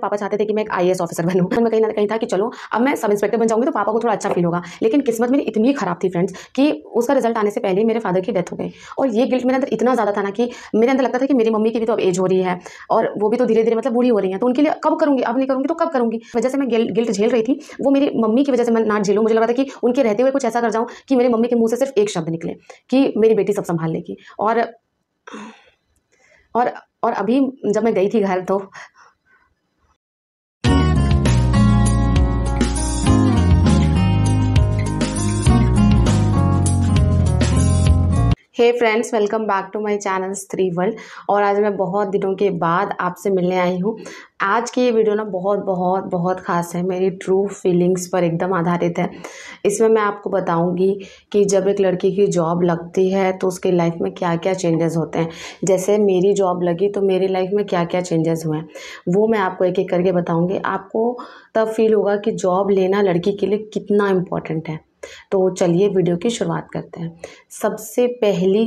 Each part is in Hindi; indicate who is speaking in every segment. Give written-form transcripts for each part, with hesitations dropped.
Speaker 1: पापा चाहते थे कि मैं एक आईएएस ऑफिसर बनूं। मैं कहीं ना कहीं था कि चलो अब मैं सब इंस्पेक्टर बन जाऊंगी तो पापा को थोड़ा अच्छा फील होगा। लेकिन किस्मत मेरी इतनी खराब थी फ्रेंड्स कि उसका रिजल्ट आने से पहले ही मेरे फादर की डेथ हो गई। और ये गिल्ट मेरे अंदर इतना ज़्यादा था ना कि मेरे अंदर लगता था कि मेरी मम्मी की भी तो अब एज हो रही है और वो भी तो धीरे धीरे मतलब बूढ़ी हो रही है, तो उनके लिए कब करूंगी, अब नहीं करूंगी तो कब करूंगी। वजह से मैं गिल्ट झेल रही थी, वो मेरी मम्मी की वजह से मैं ना झेलूं। मुझे लगा था कि उनके रहते हुए कुछ ऐसा कर जाऊं कि मेरी मम्मी के मुंह से सिर्फ एक शब्द निकले कि मेरी बेटी सब संभाल लेगी। और और अभी जब मैं गई थी घर तो hey friends, welcome back to my channel Stree world. और आज मैं बहुत दिनों के बाद आपसे मिलने आई हूँ। आज की ये वीडियो ना बहुत बहुत बहुत ख़ास है, मेरी ट्रू फीलिंग्स पर एकदम आधारित है। इसमें मैं आपको बताऊंगी कि जब एक लड़की की जॉब लगती है तो उसकी लाइफ में क्या क्या चेंजेस होते हैं। जैसे मेरी जॉब लगी तो मेरी लाइफ में क्या क्या चेंजेस हुए हैं वो मैं आपको एक एक करके बताऊँगी। आपको तब फील होगा कि जॉब लेना लड़की के लिए कितना इम्पोर्टेंट है। तो चलिए वीडियो की शुरुआत करते हैं। सबसे पहली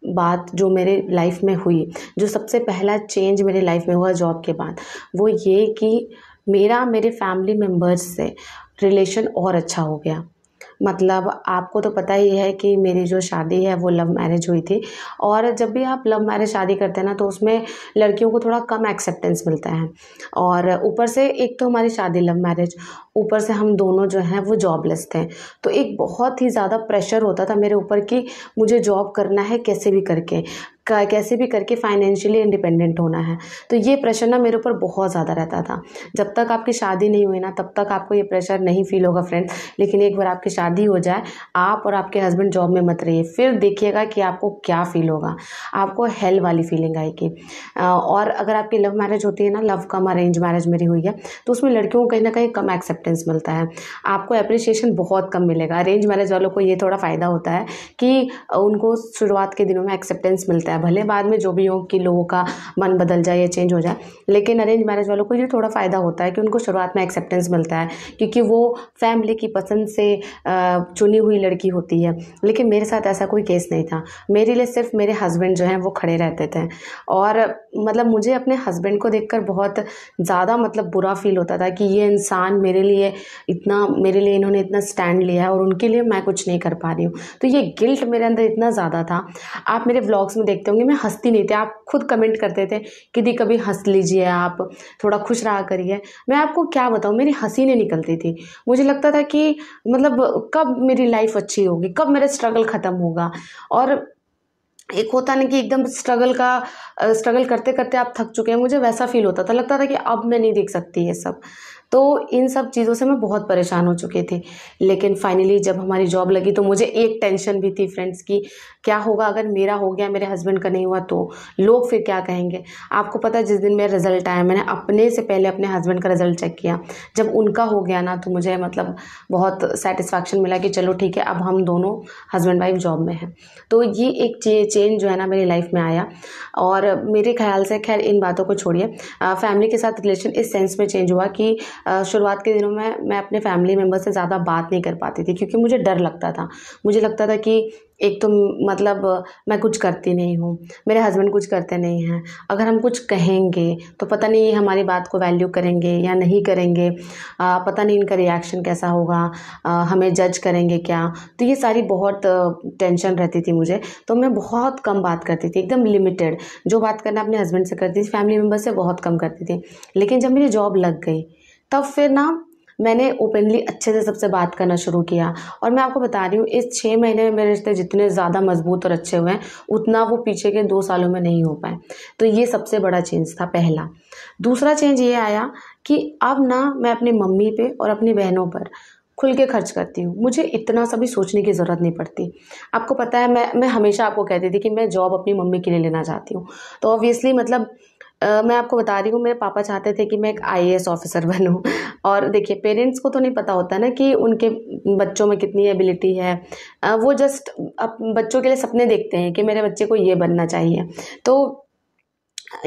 Speaker 1: बात जो मेरे लाइफ में हुई, जो सबसे पहला चेंज मेरे लाइफ में हुआ जॉब के बाद, वो ये कि मेरे फैमिली मेम्बर्स से रिलेशन और अच्छा हो गया। मतलब आपको तो पता ही है कि मेरी जो शादी है वो लव मैरिज हुई थी। और जब भी आप लव मैरिज शादी करते हैं ना तो उसमें लड़कियों को थोड़ा कम एक्सेप्टेंस मिलता है। और ऊपर से एक तो हमारी शादी लव मैरिज, ऊपर से हम दोनों जो हैं वो जॉबलेस थे। तो एक बहुत ही ज़्यादा प्रेशर होता था मेरे ऊपर कि मुझे जॉब करना है कैसे भी करके फाइनेंशियली इंडिपेंडेंट होना है। तो ये प्रेशर ना मेरे ऊपर बहुत ज़्यादा रहता था। जब तक आपकी शादी नहीं हुई ना तब तक आपको ये प्रेशर नहीं फील होगा फ्रेंड्स। लेकिन एक बार आपकी शादी हो जाए, आप और आपके हस्बैंड जॉब में मत रहिए, फिर देखिएगा कि आपको क्या फील होगा। आपको हेल वाली फीलिंग आएगी। और अगर आपकी लव मैरिज होती है ना, लव कम अरेंज मैरिज मेरी हुई है, तो उसमें लड़कियों को कहीं ना कहीं कम एक्सेप्टेंस मिलता है, आपको अप्रिसिएशन बहुत कम मिलेगा। अरेंज मैरिज वालों को ये थोड़ा फ़ायदा होता है कि उनको शुरुआत के दिनों में एक्सेप्टेंस मिलता है, भले बाद में जो भी हो कि लोगों का मन बदल जाए या चेंज हो जाए। लेकिन अरेंज मैरिज वालों को ये थोड़ा फ़ायदा होता है कि उनको शुरुआत में एक्सेप्टेंस मिलता है क्योंकि वो फैमिली की पसंद से चुनी हुई लड़की होती है। लेकिन मेरे साथ ऐसा कोई केस नहीं था। मेरे लिए सिर्फ मेरे हस्बैंड जो हैं वो खड़े रहते थे। और मतलब मुझे अपने हस्बैंड को देखकर बहुत ज़्यादा मतलब बुरा फील होता था कि ये इंसान मेरे लिए इन्होंने इतना स्टैंड लिया है और उनके लिए मैं कुछ नहीं कर पा रही हूँ। तो ये गिल्ट मेरे अंदर इतना ज़्यादा था। आप मेरे व्लॉग्स में देखते होंगे मैं हंसती नहीं थी, आप खुद कमेंट करते थे कि दी कभी हंस लीजिए, आप थोड़ा खुश रहा करिए। मैं आपको क्या बताऊँ, मेरी हंसी नहीं निकलती थी। मुझे लगता था कि मतलब कब मेरी लाइफ अच्छी होगी, कब मेरा स्ट्रगल ख़त्म होगा। और एक होता ना कि एकदम स्ट्रगल करते करते आप थक चुके हैं, मुझे वैसा फील होता था। लगता था कि अब मैं नहीं देख सकती ये सब। तो इन सब चीज़ों से मैं बहुत परेशान हो चुकी थी। लेकिन फाइनली जब हमारी जॉब लगी तो मुझे एक टेंशन भी थी फ्रेंड्स की क्या होगा अगर मेरा हो गया, मेरे हस्बैंड का नहीं हुआ तो लोग फिर क्या कहेंगे। आपको पता है जिस दिन मेरा रिजल्ट आया मैंने अपने से पहले अपने हस्बैंड का रिजल्ट चेक किया। जब उनका हो गया ना तो मुझे मतलब बहुत सेटिस्फैक्शन मिला कि चलो ठीक है, अब हम दोनों हस्बैंड वाइफ जॉब में हैं। तो ये एक चेंज जो है ना मेरी लाइफ में आया। और मेरे ख्याल से खैर इन बातों को छोड़िए, फैमिली के साथ रिलेशन इस सेंस में चेंज हुआ कि शुरुआत के दिनों में मैं अपने फैमिली मेम्बर से ज़्यादा बात नहीं कर पाती थी क्योंकि मुझे डर लगता था। मुझे लगता था कि एक तो मतलब मैं कुछ करती नहीं हूँ, मेरे हस्बैंड कुछ करते नहीं हैं, अगर हम कुछ कहेंगे तो पता नहीं हमारी बात को वैल्यू करेंगे या नहीं करेंगे, पता नहीं इनका रिएक्शन कैसा होगा, हमें जज करेंगे क्या। तो ये सारी बहुत टेंशन रहती थी मुझे। तो मैं बहुत कम बात करती थी, एकदम लिमिटेड। जो बात करना अपने हस्बैंड से करती थी, फैमिली मेम्बर से बहुत कम करती थी। लेकिन जब मेरी जॉब लग गई तब फिर ना मैंने ओपनली अच्छे से सबसे बात करना शुरू किया। और मैं आपको बता रही हूँ इस 6 महीने में मेरे रिश्ते जितने ज़्यादा मजबूत और अच्छे हुए हैं उतना वो पीछे के 2 सालों में नहीं हो पाए। तो ये सबसे बड़ा चेंज था पहला। दूसरा चेंज ये आया कि अब ना मैं अपनी मम्मी पे और अपनी बहनों पर खुल के खर्च करती हूँ। मुझे इतना सा भी सोचने की ज़रूरत नहीं पड़ती। आपको पता है मैं हमेशा आपको कहती थी कि मैं जॉब अपनी मम्मी के लिए लेना चाहती हूँ। तो ऑब्वियसली मतलब मैं आपको बता रही हूँ मेरे पापा चाहते थे कि मैं एक आईएएस ऑफिसर बनूँ। और देखिए पेरेंट्स को तो नहीं पता होता ना कि उनके बच्चों में कितनी एबिलिटी है। वो जस्ट बच्चों के लिए सपने देखते हैं कि मेरे बच्चे को ये बनना चाहिए। तो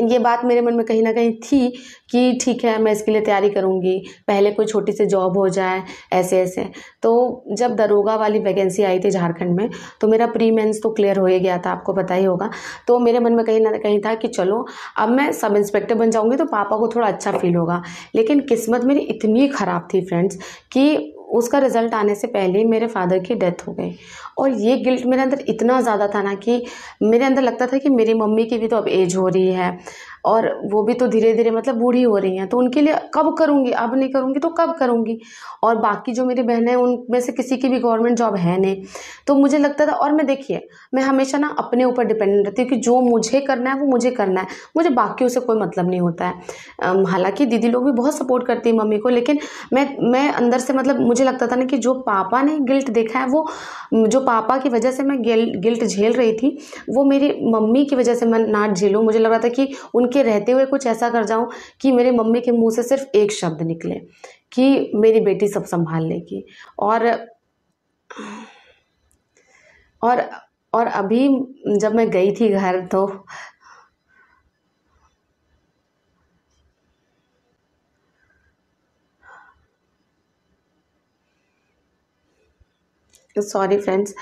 Speaker 1: ये बात मेरे मन में कहीं ना कहीं थी कि ठीक है, मैं इसके लिए तैयारी करूँगी, पहले कोई छोटी सी जॉब हो जाए, ऐसे ऐसे। तो जब दरोगा वाली वैकेंसी आई थी झारखंड में, तो मेरा प्री मेंस तो क्लियर हो ही गया था, आपको पता ही होगा। तो मेरे मन में कहीं ना कहीं था कि चलो अब मैं सब इंस्पेक्टर बन जाऊँगी तो पापा को थोड़ा अच्छा फील होगा। लेकिन किस्मत मेरी इतनी ख़राब थी फ्रेंड्स कि उसका रिज़ल्ट आने से पहले ही मेरे फादर की डेथ हो गई। और ये गिल्ट मेरे अंदर इतना ज़्यादा था ना कि मेरे अंदर लगता था कि मेरी मम्मी की भी तो अब एज हो रही है और वो भी तो धीरे धीरे मतलब बूढ़ी हो रही हैं, तो उनके लिए कब करूँगी, अब नहीं करूँगी तो कब करूँगी। और बाकी जो मेरी बहनें हैं उनमें से किसी की भी गवर्नमेंट जॉब है नहीं। तो मुझे लगता था, और मैं देखिए मैं हमेशा ना अपने ऊपर डिपेंडेंट रहती हूँ कि जो मुझे करना है वो मुझे करना है, मुझे बाकियों से कोई मतलब नहीं होता है। हालांकि दीदी लोग भी बहुत सपोर्ट करती है मम्मी को, लेकिन मैं अंदर से मतलब मुझे लगता था ना कि जो पापा ने गिल्ट देखा है, वो जो पापा की वजह से मैं गिल्ट झेल रही थी, वो मेरी मम्मी की वजह से मैं ना झेलूँ। मुझे लग रहा था कि उनके रहते हुए कुछ ऐसा कर जाऊं कि मेरी मम्मी के मुंह से सिर्फ एक शब्द निकले कि मेरी बेटी सब संभाल लेगी। और और और अभी जब मैं गई थी घर, तो सॉरी फ्रेंड्स,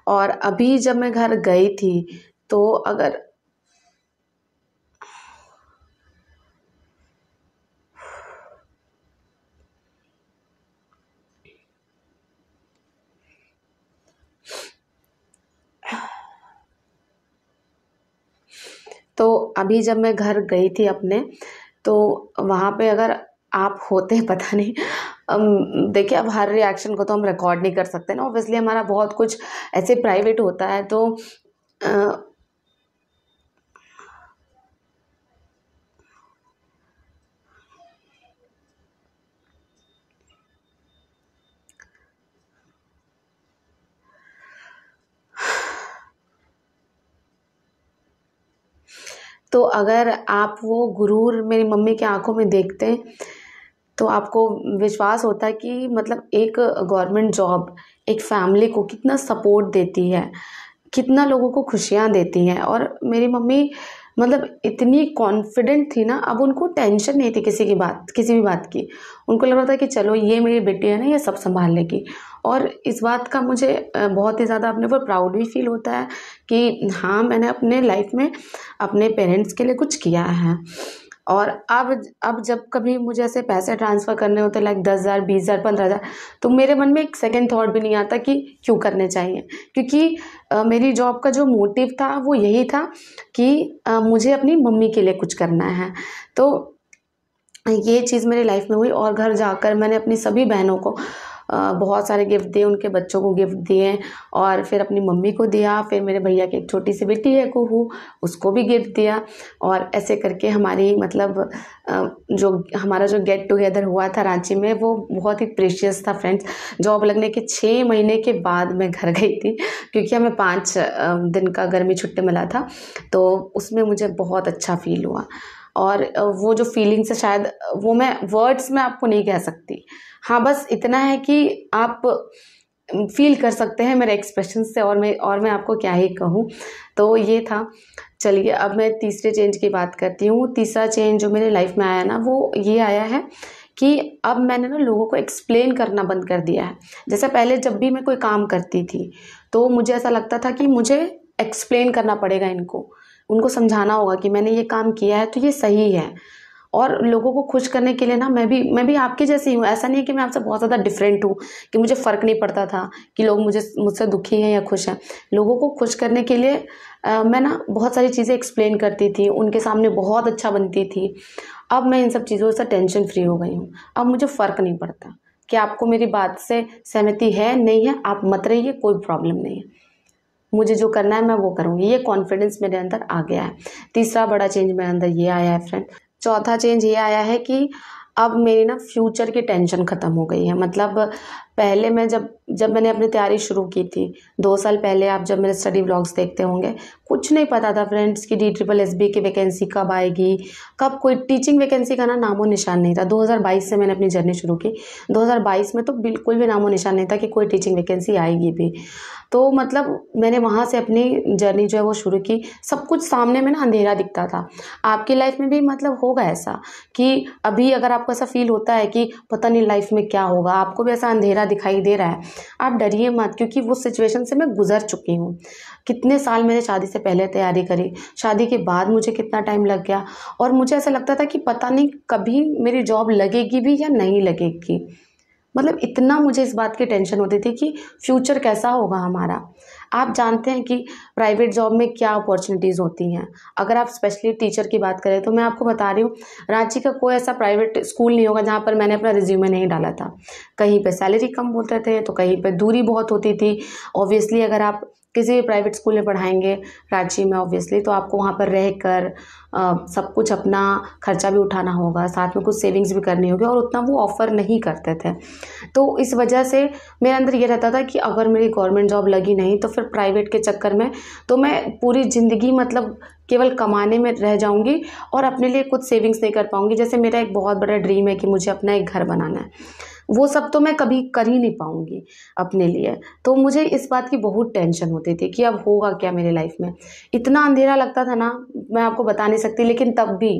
Speaker 1: और अभी जब मैं घर गई थी तो अगर तो अभी जब मैं घर गई थी अपने, तो वहाँ पे अगर आप होते पता नहीं। देखिए अब हर रिएक्शन को तो हम रिकॉर्ड नहीं कर सकते ना, ऑब्वियसली हमारा बहुत कुछ ऐसे प्राइवेट होता है। तो अ, तो अगर आप वो गुरूर मेरी मम्मी की आंखों में देखते तो आपको विश्वास होता कि मतलब एक गवर्नमेंट जॉब एक फैमिली को कितना सपोर्ट देती है, कितना लोगों को खुशियाँ देती हैं। और मेरी मम्मी मतलब इतनी कॉन्फिडेंट थी ना, अब उनको टेंशन नहीं थी किसी भी बात की। उनको लग रहा था कि चलो ये मेरी बेटी है ना, ये सब संभाल लेगी। और इस बात का मुझे बहुत ही ज़्यादा अपने ऊपर प्राउड भी फील होता है कि हाँ, मैंने अपने लाइफ में अपने पेरेंट्स के लिए कुछ किया है। और अब जब कभी मुझे ऐसे पैसे ट्रांसफ़र करने होते लाइक 10,000 20,000 15,000, तो मेरे मन में एक सेकंड थॉट भी नहीं आता कि क्यों करने चाहिए। क्योंकि मेरी जॉब का जो मोटिव था वो यही था कि मुझे अपनी मम्मी के लिए कुछ करना है। तो ये चीज़ मेरी लाइफ में हुई। और घर जाकर मैंने अपनी सभी बहनों को बहुत सारे गिफ्ट दिए, उनके बच्चों को गिफ्ट दिए, और फिर अपनी मम्मी को दिया, फिर मेरे भैया की एक छोटी सी बेटी है कुहू, उसको भी गिफ्ट दिया। और ऐसे करके हमारी मतलब जो हमारा जो गेट टुगेदर हुआ था रांची में, वो बहुत ही प्रेशियस था फ्रेंड्स। जॉब लगने के 6 महीने के बाद मैं घर गई थी, क्योंकि हमें 5 दिन का गर्मी छुट्टी मिला था। तो उसमें मुझे बहुत अच्छा फील हुआ। और वो जो फीलिंग्स है शायद वो मैं वर्ड्स में आपको नहीं कह सकती। हाँ, बस इतना है कि आप फील कर सकते हैं मेरे एक्सप्रेशन से, और मैं आपको क्या ही कहूँ। तो ये था। चलिए अब मैं तीसरे चेंज की बात करती हूँ। तीसरा चेंज जो मेरे लाइफ में आया ना, वो ये आया है कि अब मैंने ना लोगों को एक्सप्लेन करना बंद कर दिया है। जैसे पहले जब भी मैं कोई काम करती थी तो मुझे ऐसा लगता था कि मुझे एक्सप्लेन करना पड़ेगा इनको, उनको समझाना होगा कि मैंने ये काम किया है तो ये सही है। और लोगों को खुश करने के लिए ना मैं भी आपके जैसी हूँ। ऐसा नहीं है कि मैं आपसे बहुत ज़्यादा डिफरेंट हूँ, कि मुझे फ़र्क नहीं पड़ता था कि लोग मुझसे दुखी हैं या खुश हैं। लोगों को खुश करने के लिए मैं ना बहुत सारी चीज़ें एक्सप्लेन करती थी, उनके सामने बहुत अच्छा बनती थी। अब मैं इन सब चीज़ों से टेंशन फ्री हो गई हूँ। अब मुझे फ़र्क नहीं पड़ता कि आपको मेरी बात से सहमति है नहीं है, आप मत रहिए, कोई प्रॉब्लम नहीं है। मुझे जो करना है मैं वो करूँगी। ये कॉन्फिडेंस मेरे अंदर आ गया है। तीसरा बड़ा चेंज मेरे अंदर ये आया है फ्रेंड। चौथा चेंज ये आया है कि अब मेरी ना फ्यूचर की टेंशन ख़त्म हो गई है। मतलब पहले मैं जब जब मैंने अपनी तैयारी शुरू की थी 2 साल पहले, आप जब मेरे स्टडी व्लॉग्स देखते होंगे, कुछ नहीं पता था फ्रेंड्स कि DSSB की वैकेंसी कब आएगी, कब कोई टीचिंग वैकेंसी का ना नामो निशान नहीं था। 2022 से मैंने अपनी जर्नी शुरू की। 2022 में तो बिल्कुल भी नामो निशान नहीं था कि कोई टीचिंग वैकेंसी आएगी भी। तो मतलब मैंने वहाँ से अपनी जर्नी जो है वो शुरू की। सब कुछ सामने में ना अंधेरा दिखता था। आपकी लाइफ में भी मतलब होगा ऐसा कि अभी अगर आपको ऐसा फील होता है कि पता नहीं लाइफ में क्या होगा, आपको भी ऐसा अंधेरा दिखाई दे रहा है, आप डरिए मत, क्योंकि वो सिचुएशन से मैं गुजर चुकी हूँ। कितने साल मैंने शादी से पहले तैयारी करी, शादी के बाद मुझे कितना टाइम लग गया, और मुझे ऐसा लगता था कि पता नहीं कभी मेरी जॉब लगेगी भी या नहीं लगेगी। मतलब इतना मुझे इस बात की टेंशन होती थी कि फ्यूचर कैसा होगा हमारा। आप जानते हैं कि प्राइवेट जॉब में क्या अपॉर्चुनिटीज़ होती हैं। अगर आप स्पेशली टीचर की बात करें तो मैं आपको बता रही हूँ, रांची का कोई ऐसा प्राइवेट स्कूल नहीं होगा जहाँ पर मैंने अपना रिज्यूमे नहीं डाला था। कहीं पे सैलरी कम बोलते थे तो कहीं पे दूरी बहुत होती थी। ऑब्वियसली अगर आप किसी भी प्राइवेट स्कूल में पढ़ाएंगे रांची में, ऑब्वियसली तो आपको वहाँ पर रहकर सब कुछ अपना खर्चा भी उठाना होगा, साथ में कुछ सेविंग्स भी करनी होगी, और उतना वो ऑफ़र नहीं करते थे। तो इस वजह से मेरे अंदर ये रहता था कि अगर मेरी गवर्नमेंट जॉब लगी नहीं तो फिर प्राइवेट के चक्कर में तो मैं पूरी ज़िंदगी मतलब केवल कमाने में रह जाऊंगी और अपने लिए कुछ सेविंग्स नहीं कर पाऊंगी। जैसे मेरा एक बहुत बड़ा ड्रीम है कि मुझे अपना एक घर बनाना है, वो सब तो मैं कभी कर ही नहीं पाऊंगी अपने लिए। तो मुझे इस बात की बहुत टेंशन होती थी कि अब होगा क्या मेरी लाइफ में। इतना अंधेरा लगता था ना, मैं आपको बता नहीं सकती। लेकिन तब भी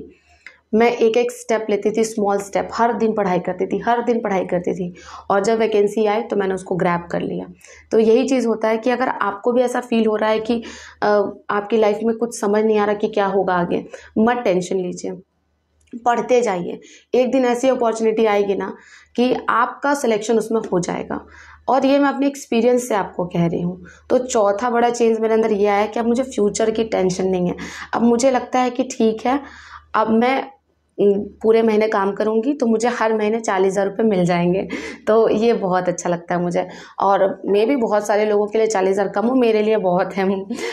Speaker 1: मैं एक एक स्टेप लेती थी, स्मॉल स्टेप, हर दिन पढ़ाई करती थी, हर दिन पढ़ाई करती थी, और जब वैकेंसी आए तो मैंने उसको ग्रैब कर लिया। तो यही चीज़ होता है कि अगर आपको भी ऐसा फील हो रहा है कि आपकी लाइफ में कुछ समझ नहीं आ रहा कि क्या होगा आगे, मत टेंशन लीजिए, पढ़ते जाइए। एक दिन ऐसी अपॉर्चुनिटी आएगी ना कि आपका सिलेक्शन उसमें हो जाएगा। और ये मैं अपने एक्सपीरियंस से आपको कह रही हूँ। तो चौथा बड़ा चेंज मेरे अंदर ये आया कि अब मुझे फ्यूचर की टेंशन नहीं है। अब मुझे लगता है कि ठीक है, अब मैं पूरे महीने काम करूँगी तो मुझे हर महीने 40,000 रुपये मिल जाएंगे। तो ये बहुत अच्छा लगता है मुझे। और मे भी बहुत सारे लोगों के लिए 40,000 कम हो, मेरे लिए बहुत है,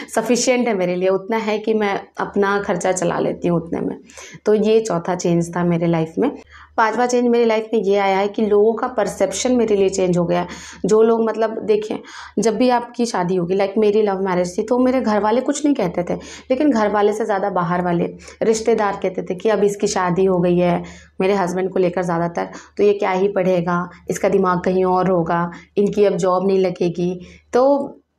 Speaker 1: सफिशिएंट है मेरे लिए, उतना है कि मैं अपना खर्चा चला लेती हूँ उतने में। तो ये चौथा चेंज था मेरे लाइफ में। पांचवा चेंज मेरी लाइफ में ये आया है कि लोगों का परसेप्शन मेरे लिए चेंज हो गया है। जो लोग मतलब देखें, जब भी आपकी शादी होगी, लाइक मेरी लव मैरिज थी, तो मेरे घर वाले कुछ नहीं कहते थे, लेकिन घर वाले से ज़्यादा बाहर वाले रिश्तेदार कहते थे कि अब इसकी शादी हो गई है, मेरे हस्बैंड को लेकर ज़्यादातर, तो ये क्या ही पढ़ेगा, इसका दिमाग कहीं और होगा, इनकी अब जॉब नहीं लगेगी। तो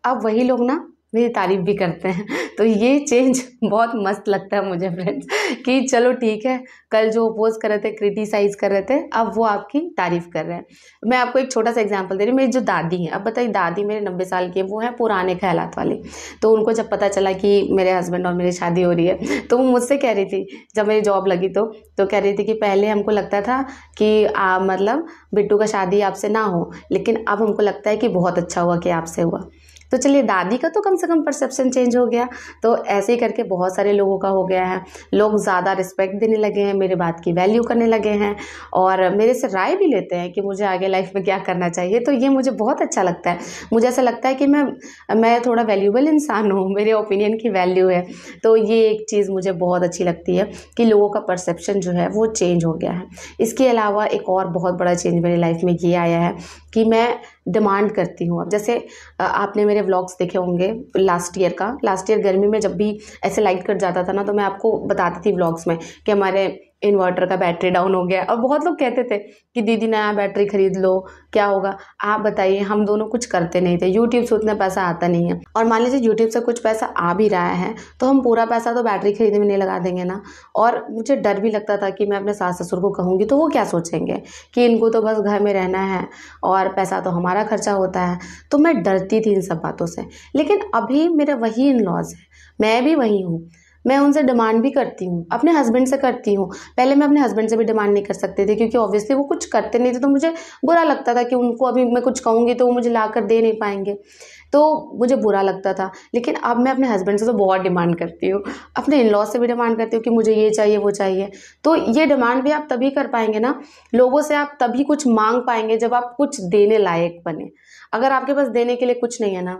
Speaker 1: अब वही लोग ना मेरी तारीफ़ भी करते हैं। तो ये चेंज बहुत मस्त लगता है मुझे फ्रेंड्स, कि चलो ठीक है, कल जो अपोज कर रहे थे, क्रिटिसाइज़ कर रहे थे, अब वो आपकी तारीफ़ कर रहे हैं। मैं आपको एक छोटा सा एग्जांपल दे रही हूँ। मेरी जो दादी हैं, अब बताइए, दादी मेरे 90 साल की है, वो है पुराने ख्यालात वाली। तो उनको जब पता चला कि मेरे हस्बैंड और मेरी शादी हो रही है, तो वो मुझसे कह रही थी, जब मेरी जॉब लगी तो कह रही थी कि पहले हमको लगता था कि मतलब बिट्टू का शादी आपसे ना हो, लेकिन अब हमको लगता है कि बहुत अच्छा हुआ कि आपसे हुआ। तो चलिए, दादी का तो कम से कम परसेप्शन चेंज हो गया। तो ऐसे ही करके बहुत सारे लोगों का हो गया है। लोग ज़्यादा रिस्पेक्ट देने लगे हैं, मेरे बात की वैल्यू करने लगे हैं, और मेरे से राय भी लेते हैं कि मुझे आगे लाइफ में क्या करना चाहिए। तो ये मुझे बहुत अच्छा लगता है। मुझे ऐसा लगता है कि मैं थोड़ा वैल्यूबल इंसान हूँ, मेरे ओपिनियन की वैल्यू है। तो ये एक चीज़ मुझे बहुत अच्छी लगती है कि लोगों का परसेप्शन जो है वो चेंज हो गया है। इसके अलावा एक और बहुत बड़ा चेंज मेरी लाइफ में ये आया है कि मैं डिमांड करती हूँ। अब जैसे आपने मेरे व्लॉग्स देखे होंगे लास्ट ईयर गर्मी में, जब भी ऐसे लाइट कट जाता था ना, तो मैं आपको बताती थी व्लॉग्स में कि हमारे इन्वर्टर का बैटरी डाउन हो गया। और बहुत लोग कहते थे कि दीदी नया बैटरी खरीद लो, क्या होगा। आप बताइए, हम दोनों कुछ करते नहीं थे, यूट्यूब से उतना पैसा आता नहीं है, और मान लीजिए यूट्यूब से कुछ पैसा आ भी रहा है तो हम पूरा पैसा तो बैटरी खरीदने में नहीं लगा देंगे ना। और मुझे डर भी लगता था कि मैं अपने सास ससुर को कहूँगी तो वो क्या सोचेंगे कि इनको तो बस घर में रहना है और पैसा तो हमारा खर्चा होता है। तो मैं डरती थी इन सब बातों से। लेकिन अभी मेरे वही इन लॉज हैं, मैं भी वही हूँ, मैं उनसे डिमांड भी करती हूँ, अपने हस्बैंड से करती हूँ। पहले मैं अपने हस्बैंड से भी डिमांड नहीं कर सकती थी, क्योंकि ऑब्वियसली वो कुछ करते नहीं थे, तो मुझे बुरा लगता था कि उनको अभी मैं कुछ कहूँगी तो वो मुझे ला कर दे नहीं पाएंगे, तो मुझे बुरा लगता था। लेकिन अब मैं अपने हस्बैंड से तो बहुत डिमांड करती हूँ, अपने इन लॉज से भी डिमांड करती हूँ कि मुझे ये चाहिए वो चाहिए। तो ये डिमांड भी आप तभी कर पाएंगे ना, लोगों से आप तभी कुछ मांग पाएंगे जब आप कुछ देने लायक बने। अगर आपके पास देने के लिए कुछ नहीं है ना,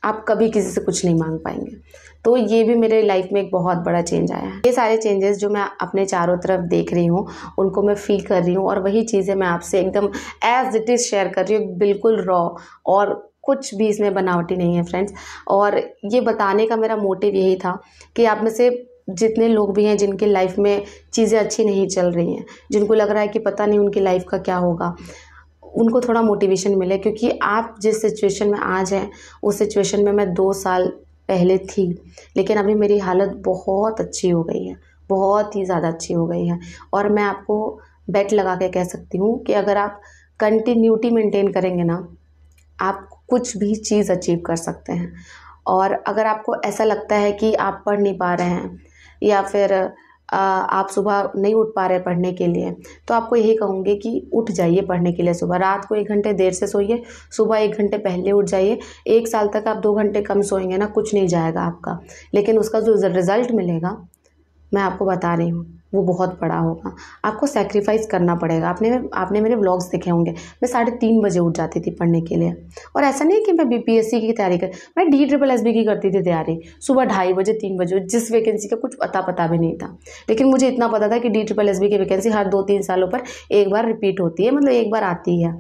Speaker 1: आप कभी किसी से कुछ नहीं मांग पाएंगे। तो ये भी मेरे लाइफ में एक बहुत बड़ा चेंज आया है। ये सारे चेंजेस जो मैं अपने चारों तरफ देख रही हूँ, उनको मैं फील कर रही हूँ, और वही चीज़ें मैं आपसे एकदम एज इट इज़ शेयर कर रही हूँ, बिल्कुल रॉ, और कुछ भी इसमें बनावटी नहीं है फ्रेंड्स। और ये बताने का मेरा मोटिव यही था कि आप में से जितने लोग भी हैं जिनकी लाइफ में चीज़ें अच्छी नहीं चल रही हैं, जिनको लग रहा है कि पता नहीं उनकी लाइफ का क्या होगा, उनको थोड़ा मोटिवेशन मिले। क्योंकि आप जिस सिचुएशन में आज हैं, उस सिचुएशन में मैं 2 साल पहले थी, लेकिन अभी मेरी हालत बहुत अच्छी हो गई है, बहुत ही ज़्यादा अच्छी हो गई है। और मैं आपको बेट लगा के कह सकती हूँ कि अगर आप कंटिन्यूटी मेंटेन करेंगे ना, आप कुछ भी चीज़ अचीव कर सकते हैं। और अगर आपको ऐसा लगता है कि आप पढ़ नहीं पा रहे हैं, या फिर आप सुबह नहीं उठ पा रहे पढ़ने के लिए, तो आपको यही कहूँगी कि उठ जाइए पढ़ने के लिए सुबह। रात को 1 घंटे देर से सोइए, सुबह 1 घंटे पहले उठ जाइए। 1 साल तक आप 2 घंटे कम सोएंगे ना, कुछ नहीं जाएगा आपका, लेकिन उसका जो रिज़ल्ट मिलेगा, मैं आपको बता रही हूँ, वो बहुत बड़ा होगा। आपको सैक्रिफाइस करना पड़ेगा। आपने मेरे व्लॉग्स देखे होंगे, मैं 3:30 बजे उठ जाती थी पढ़ने के लिए। और ऐसा नहीं है कि मैं बीपीएससी की तैयारी कर, मैं DSSB की करती थी तैयारी, सुबह 2:30 बजे 3 बजे, जिस वैकेंसी का कुछ पता भी नहीं था। लेकिन मुझे इतना पता था कि DSSB की वैकेंसी हर 2-3 सालों पर एक बार रिपीट होती है, मतलब एक बार आती है।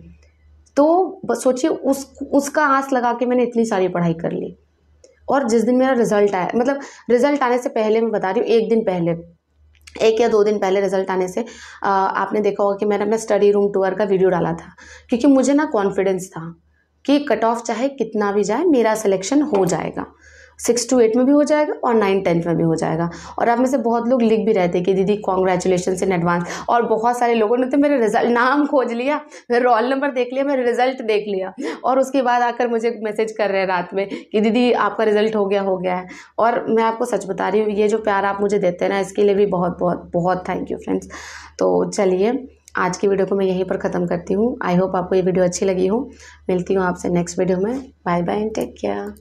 Speaker 1: तो बस सोचिए, उसका आस लगा के मैंने इतनी सारी पढ़ाई कर ली। और जिस दिन मेरा रिजल्ट आया, मतलब रिजल्ट आने से पहले मैं बता रही हूँ, 1 दिन पहले, 1 या 2 दिन पहले रिजल्ट आने से आपने देखा होगा कि मैंने अपना स्टडी रूम टूर का वीडियो डाला था। क्योंकि मुझे ना कॉन्फिडेंस था कि कट ऑफ चाहे कितना भी जाए, मेरा सिलेक्शन हो जाएगा। 6 to 8 में भी हो जाएगा और 9-10 में भी हो जाएगा। और आप में से बहुत लोग लिख भी रहे थे कि दीदी कॉन्ग्रेचुलेशन इन एडवांस। और बहुत सारे लोगों ने तो मेरे रिजल्ट, नाम खोज लिया, मेरा रोल नंबर देख लिया, मेरा रिजल्ट देख लिया, और उसके बाद आकर मुझे मैसेज कर रहे हैं रात में कि दीदी आपका रिजल्ट हो गया है। और मैं आपको सच बता रही हूँ, ये जो प्यार आप मुझे देते हैं ना, इसके लिए भी बहुत बहुत बहुत थैंक यू फ्रेंड्स। तो चलिए, आज की वीडियो को मैं यहीं पर ख़त्म करती हूँ। आई होप आपको ये वीडियो अच्छी लगी हो। मिलती हूँ आपसे नेक्स्ट वीडियो में। Bye bye and take care.